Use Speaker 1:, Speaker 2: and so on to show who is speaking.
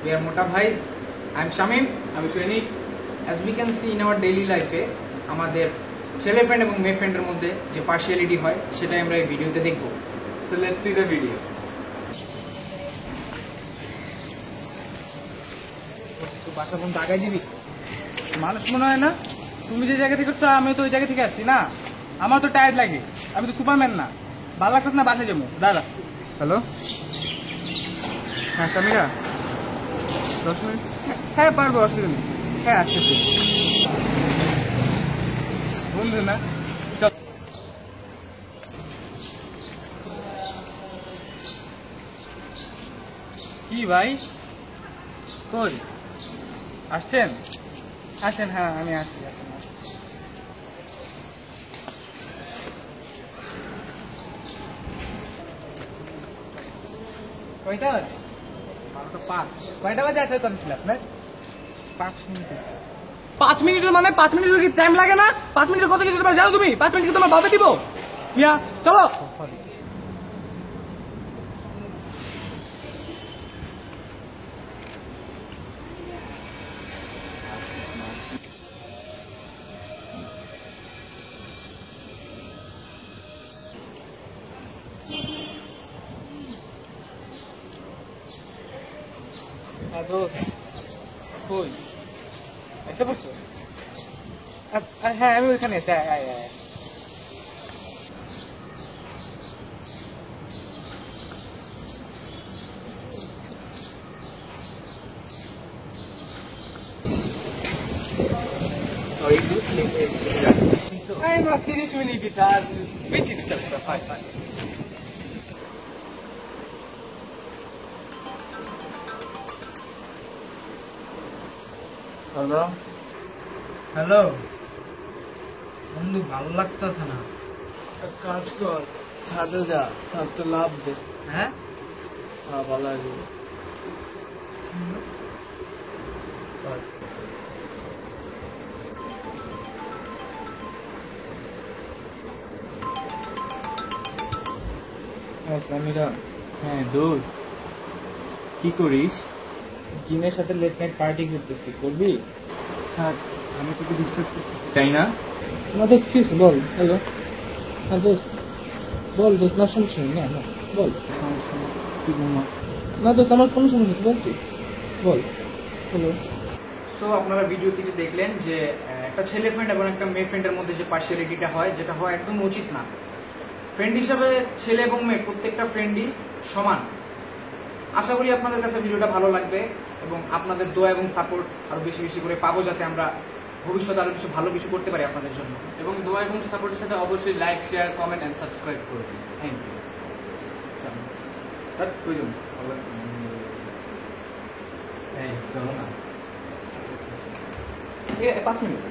Speaker 1: We are Mota Bhais. I am Shamim. I am Shrenik. As we can see in our daily life, আমাদের ছেলে friend এবং মেয়ে ফ্রেন্ডের মধ্যে যে পার্শিয়ালিটি হয় সেটাই আমরা এই ভিডিওতে দেখব। So let's see the video. তো বাসা কোন জায়গায় যাবি?
Speaker 2: মানুষ মনে হয় না তুমি যে জায়গা থেকে আমি তো ওই জায়গা থেকে আসছি না, আমার তো টায়ার্ড লাগে, আমি তো সুপারম্যান না, ভালো লাগতেছে না, বাসায় যাবো। দাদা হ্যালো, হ্যাঁ সামিরা 10 মিনিট, হ্যাঁ পারবো, অসুবিধা নেই, হ্যাঁ আসতেছি। বন্ধু না চল। কি ভাই কই আসছেন? আসেন, হ্যাঁ আমি আসছি। কয়টা বাজে?
Speaker 1: 12:05।
Speaker 2: কয়টা বাজে আসলে করেছিল আপনার?
Speaker 1: 5 মিনিট।
Speaker 2: 5 মিনিট মানে 5 মিনিট কি টাইম লাগে না? 5 মিনিট কত কিছু তোমার জানো তুমি? 5 মিনিট কি তোমার ভাবে দিব? ইয়া চলো।
Speaker 1: সরি।
Speaker 2: হ্যাঁ দোস্ত কই এসে পড়ছো? হ্যাঁ আমি ওইখানে এসে না 30 মিনিট আর বেশি দিতে ফাইন।
Speaker 1: হ্যালো হ্যালো বন্ধু, ভালো লাগতেছে না।
Speaker 3: এক কাজ কর, ছাদে যা, ছাদতে লাভ দে।
Speaker 1: হ্যাঁ
Speaker 3: ভালো লাগবে।
Speaker 2: সামিরা, হ্যাঁ দোস্ত কি করিস? জিনের সাথে লেট নাইট পার্টি করতেছি, করবি?
Speaker 1: হ্যাঁ, আমি তোকে ডিস্টার্ব করতেছি তাই না?
Speaker 2: না দোস্ত কি হয়েছে বল। হ্যালো, হ্যাঁ দোস্ত বল। দোস্ত না সমস্যা নেই, না না বল।
Speaker 1: সমস্যা নেই, তুই ঘুমা।
Speaker 2: না দোস্ত আমার কোনো সমস্যা নেই, বল তুই বল। হ্যালো।
Speaker 1: সো আপনারা ভিডিওটিতে দেখলেন যে একটা ছেলে ফ্রেন্ড এবং একটা মেয়ে ফ্রেন্ডের মধ্যে যে পার্শিয়ালিটিটা হয়, যেটা হয় একদম উচিত না। ফ্রেন্ড হিসাবে ছেলে এবং মেয়ে প্রত্যেকটা ফ্রেন্ডই সমান। আশা করি আপনাদের কাছে ভিডিওটা ভালো লাগবে এবং আপনাদের দোয়া এবং সাপোর্ট আরো বেশি বেশি করে পাবো, যাতে আমরা ভবিষ্যতে আরো কিছু ভালো কিছু করতে পারি আপনাদের জন্য।
Speaker 2: এবং দোয়া এবং সাপোর্টের সাথে অবশ্যই like, share, comment and subscribe করবেন। Thank you. চলো না 5 মিনিট।